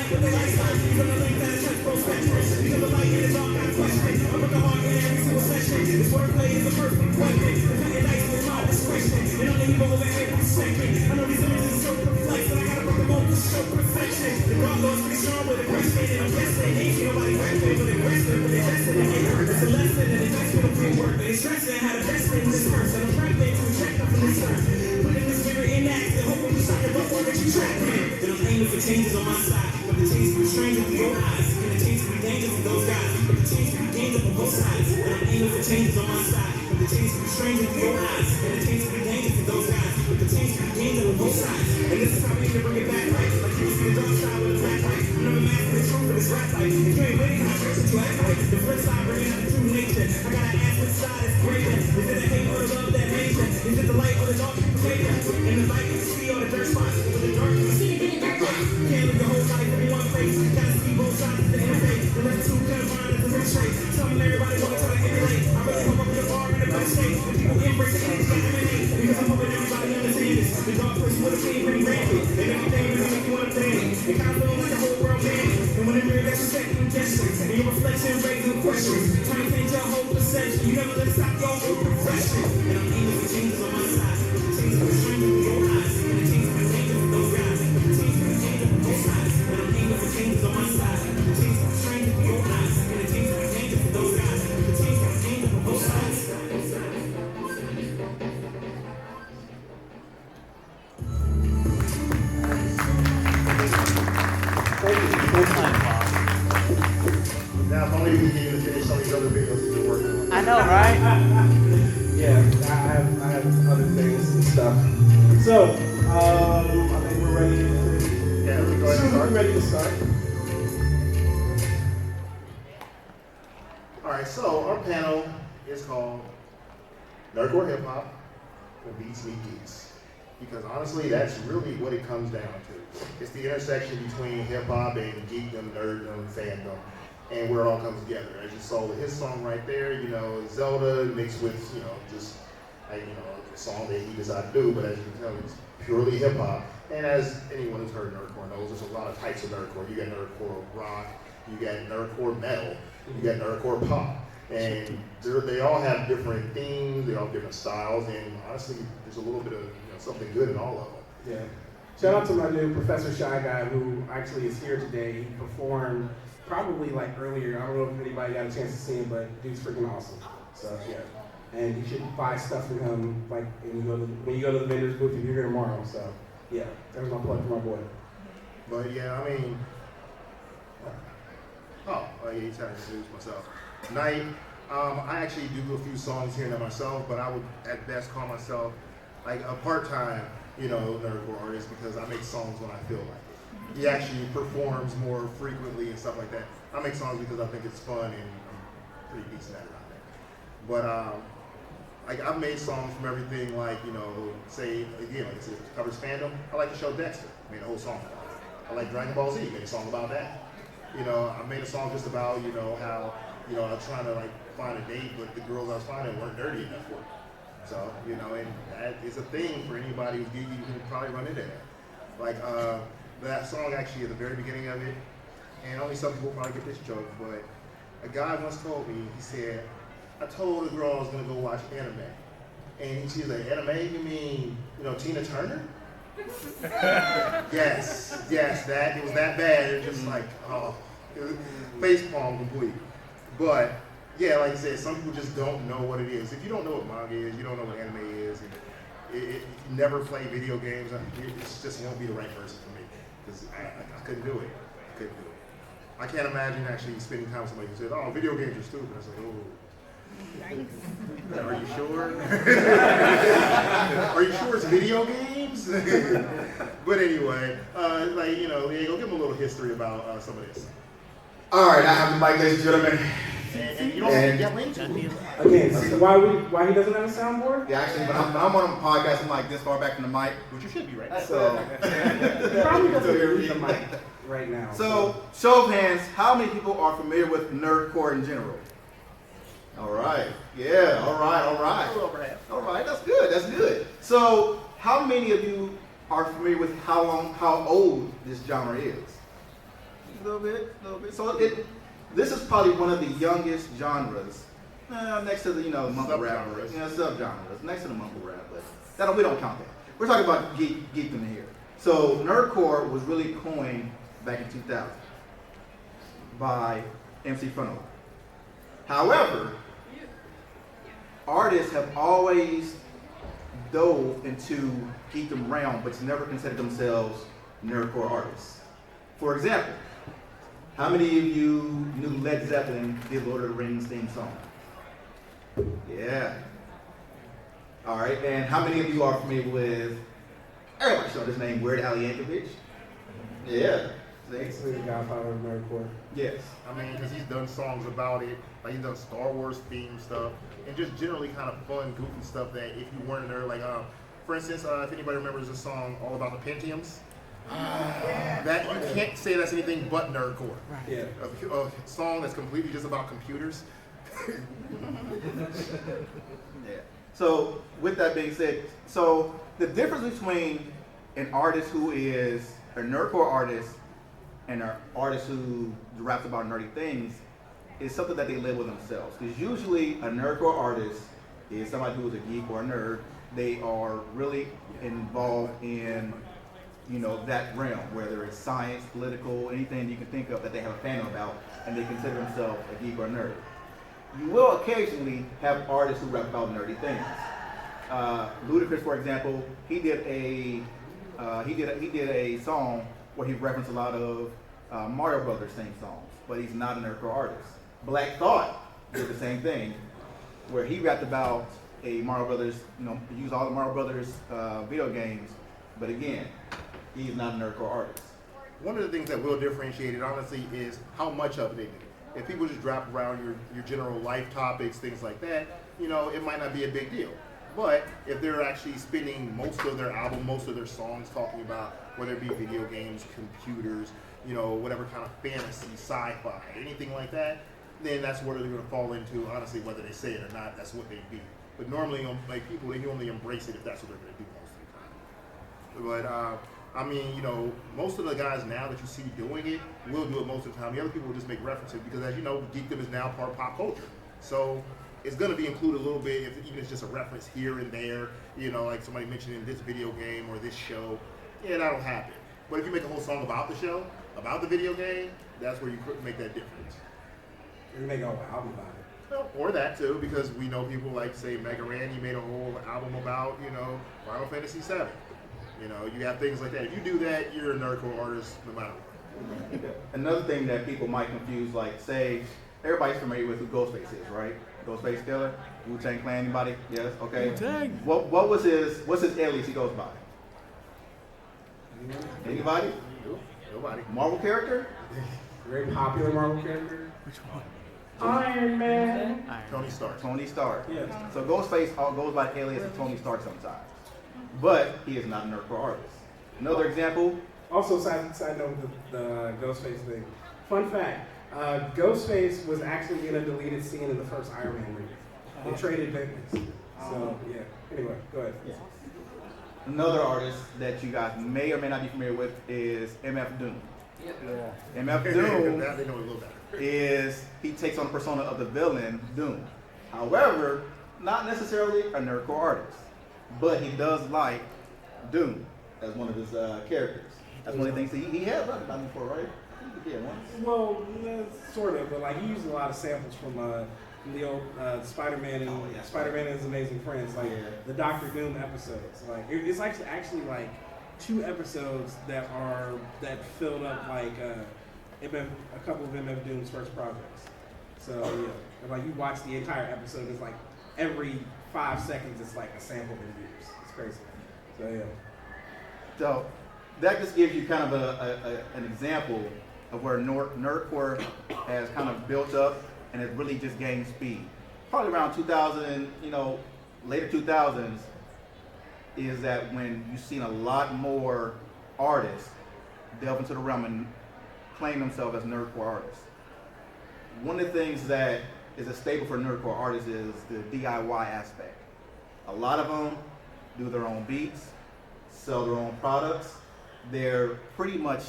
light with the lights on. He's on the link that touch both spectrums. He's on the light in his arm, got a question. I put the heart in every single session. This wordplay is a perfect weapon. Cutting dice with my discretion. And only evil over every second. I know these images are so complex, and I gotta put them on to show perfection. The God Lord's pretty strong with aggression, and I'm guessing ain't seen nobody rapping with aggression, but they testing it. It's a lesson, and it's actually a framework. But it's stressing how to best in this verse, and I'm trapping to reject up from this earth. Putting this spirit in action, hoping you shot the butt one that you trapped in. Then I'm aiming for changes on my side, but the change will be stranger through your eyes, and the change will be dangerous for those guys, but the change will be dangerous on both sides. And I'm aiming for changes on my side, but the change will be stranger through your eyes, and the change will be dangerous for those guys, but the change will be dangerous on both sides. And this is how we need to bring it back right, like you see the dark side with a black light. I'm never mad for the truth for this rap life. If you ain't ready, how first you act like the flip side bringing out the true nature. I gotta ask which side is greater. Is it the hate or the love that major? Is it the light or the dark you greater? In the light you see all the dirt spots, with the dark you see the dirt spots. Can't live your whole life in one face. Gotta see both sides of the interface. The left two combined as a rich trait. Telling everybody what I'm trying to emulate. I really hope I'm the bar in the best state. The people embrace the energy that emanate. Because I'm hoping everybody understands this. The dark person would have been pretty rampant. And everything really make you want to panic. It kind of feels like the whole world panic. And when the mirror gets you second guessing, and your reflection raising questions, trying to change your whole perception. You never let it stop your whole profession. And I'm aiming for changes on my side. The changes will be stranger with your eyes, and the changes will be dangerous for those guys. But the changes will be dangerous for both sides. And I'm aiming for changes on my side. The changes will be stranger with your eyes, and the changes will be dangerous for those guys. But the changes will be dangerous for both sides. Now, if only we can get you to finish some of these other videos that you're working on. I know, right? Yeah, I have other things and stuff. So, I think we're ready to. Yeah, we go ahead and start. We're ready to start. All right, so our panel is called Nerdcore Hip Hop for Beats Meet Geeks. Because honestly, that's really what it comes down to. It's the intersection between hip hop and geekdom, nerddom, fandom, and where it all comes together. As you saw with his song right there, you know, Zelda mixed with, you know, just, like, you know, a song that he decided to do, but as you can tell, it's purely hip hop. And as anyone who's heard nerdcore knows, there's a lot of types of nerdcore. You got nerdcore rock, you got nerdcore metal, you got nerdcore pop. And they all have different themes, they all have different styles, and honestly, there's a little bit of, you know, something good in all of them. Yeah. Shout out to my new Professor Shy Guy, who actually is here today. He performed probably like earlier. I don't know if anybody got a chance to see him, but dude's freaking awesome. So yeah. And you should buy stuff from him like when you go to the vendor's booth if you're here tomorrow. So yeah, there's my plug for my boy. But yeah, I mean, yeah, he's trying to introduce myself. Tonight, I actually do a few songs here and there myself, but I would at best call myself like a part-time, you know, nerdcore artist because I make songs when I feel like it. He actually performs more frequently and stuff like that. I make songs because I think it's fun and I'm pretty decent at it out there. But like I've made songs from everything like, you know, say again, like I said, covers fandom. I like the show Dexter, made a whole song about it. I like Dragon Ball Z, made a song about that. You know, I made a song just about, you know, how, you know, I was trying to like find a date, but the girls I was finding weren't dirty enough for me. So, you know, and that is a thing for anybody who's geeky, you can probably run into that. Like, that song actually at the very beginning of it, and only some people probably get this joke, but a guy once told me, he said, I told a girl I was gonna go watch anime. And she was like, anime, you mean, you know, Tina Turner? yes, it was that bad. It was just like, oh, it was facepalm complete. But yeah, like I said, some people just don't know what it is. If you don't know what manga is, you don't know what anime is, and if you never play video games, it just won't be the right person for me. Because I couldn't do it. I can't imagine actually spending time with somebody who said, oh, video games are stupid. I was like, oh. Are you sure? Are you sure it's video games? But anyway, like, you know, Diego, give them a little history about some of this. All right, I have the mic, ladies and gentlemen. And you don't have to get into it. Again, so why he doesn't have a soundboard? Yeah, actually, but I'm on a podcast. I'm like this far back from the mic, which you should be right now. So He probably doesn't hear the mic right now. So, show of hands, how many people are familiar with nerdcore in general? All right. Yeah. All right. All right. That's good. So, how many of you are familiar with how old this genre is? A little bit, a little bit. So this is probably one of the youngest genres, next to the mumble rap, subgenres, next to the mumble rap. But we don't count that. We're talking about geekdom here. So nerdcore was really coined back in 2000 by MC Frontal. However, artists have always dove into geekdom realm, but never considered themselves nerdcore artists. For example, how many of you knew Led Zeppelin did Lord of the Rings theme song? Yeah. All right, and how many of you are familiar with, everybody know this name, Weird Al Yankovic? Yeah. Basically the godfather of nerdcore. Yes. I mean, because he's done songs about it, like he's done Star Wars theme stuff, and just generally kind of fun, goofy stuff that if you weren't there, like, for instance, if anybody remembers the song All About the Pentiums, that you can't say that's anything but nerdcore. Yeah. A song that's completely just about computers. Yeah. So with that being said, so the difference between an artist who is a nerdcore artist and an artist who raps about nerdy things is something that they live with themselves. Because usually a nerdcore artist is somebody who is a geek or a nerd. They are really involved in that realm, whether it's science, political, anything you can think of that they have a fandom about, and they consider themselves a geek or a nerd. You will occasionally have artists who rap about nerdy things. Ludacris, for example, he did a song where he referenced a lot of Mario Brothers theme songs, but he's not a nerdcore artist. Black Thought did the same thing, where he rapped about a Mario Brothers, use all the Mario Brothers video games, but again, he's not a nerdcore artist. One of the things that will differentiate it, honestly, is how much of it they do. If people just drop around your general life topics, things like that, it might not be a big deal. But if they're actually spending most of their album, most of their songs talking about whether it be video games, computers, whatever kind of fantasy, sci-fi, anything like that, then that's where they're going to fall into. Honestly, whether they say it or not, that's what they be. But normally, people, they normally embrace it if that's what they're going to do most of the time. But I mean, most of the guys now that you see doing it will do it most of the time. The other people will just make references because, as you know, geekdom is now part of pop culture. So it's going to be included a little bit, even if it's just a reference here and there, like somebody mentioning this video game or this show. Yeah, that'll happen. But if you make a whole song about the show, about the video game, that's where you make that difference. You make a whole album about it. Well, or that too, because we know people like, say, Mega Ran, he made a whole album about, Final Fantasy VII. You have things like that. If you do that, you're a nerdcore artist no matter what. Another thing that people might confuse, like, say, everybody's familiar with who Ghostface is, right? Ghostface Killer, Wu-Tang Clan, anybody? Yes, okay. Wu-Tang. What's his alias he goes by? Anybody? Nobody. Marvel character? Very popular Marvel character. Which one? Iron Man. Tony Stark. Tony Stark. Yeah. So Ghostface goes by the alias of Tony Stark sometimes. But he is not a nerdcore artist. Another example. Also, side note with the Ghostface thing. Fun fact: Ghostface was actually in a deleted scene in the first Iron Man movie. They traded Bentley's. So yeah. Anyway, go ahead. Another artist that you guys may or may not be familiar with is MF Doom. MF Doom Now they know a little better. he takes on the persona of the villain Doom. However, not necessarily a nerdcore artist, but he does like Doom as one of his characters. That's one of the things he has written about before, right? Yeah, once. Well, sort of, but like he used a lot of samples from the old Spider-Man and Spider-Man and His Amazing Friends, like the Doctor Doom episodes. Like it's actually like 2 episodes that filled up like a couple of MF Doom's first projects. So yeah, and, like you watch the entire episode, it's like every 5 seconds it's like a sample in use. It's crazy. So yeah. So that just gives you kind of an example of where nerdcore has kind of built up and has really just gained speed. Probably around 2000, later 2000s, is that when you've seen a lot more artists delve into the realm and claim themselves as nerdcore artists. One of the things that is a staple for nerdcore artists is the DIY aspect. A lot of them do their own beats, sell their own products. They're pretty much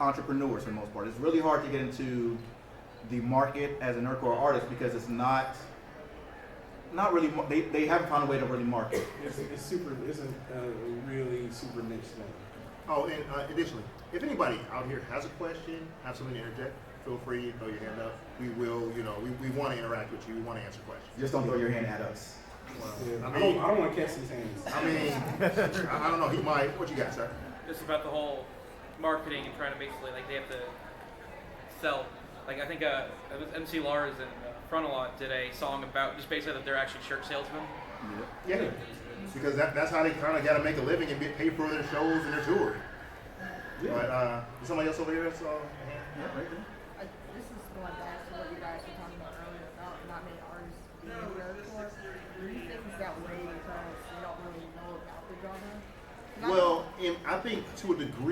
entrepreneurs for the most part. It's really hard to get into the market as a nerdcore artist because it's not really. They haven't found a way to really market. It's a really super niche thing. Oh, and additionally, if anybody out here has a question, have something to interject, feel free, throw your hand up. We will, we want to interact with you. We want to answer questions. Just don't throw your hand at us. Well, Yeah, I mean, I don't want to catch these hands. I mean, I don't know. He might. What you got, sir? Just about the whole marketing and trying to basically they have to sell. Like I think it was MC Lars and Frontalot did a song about just basically that they're actually shirt salesmen. Yeah. Because that's how they kind of got to make a living and get paid for their shows and their tour. Yeah. But somebody else over here? So, Yeah, right there. This is going back to what you guys were talking about earlier about not many artists being nerdcore. Do you think it's that way because you don't really know about the genre? well, I think to a degree.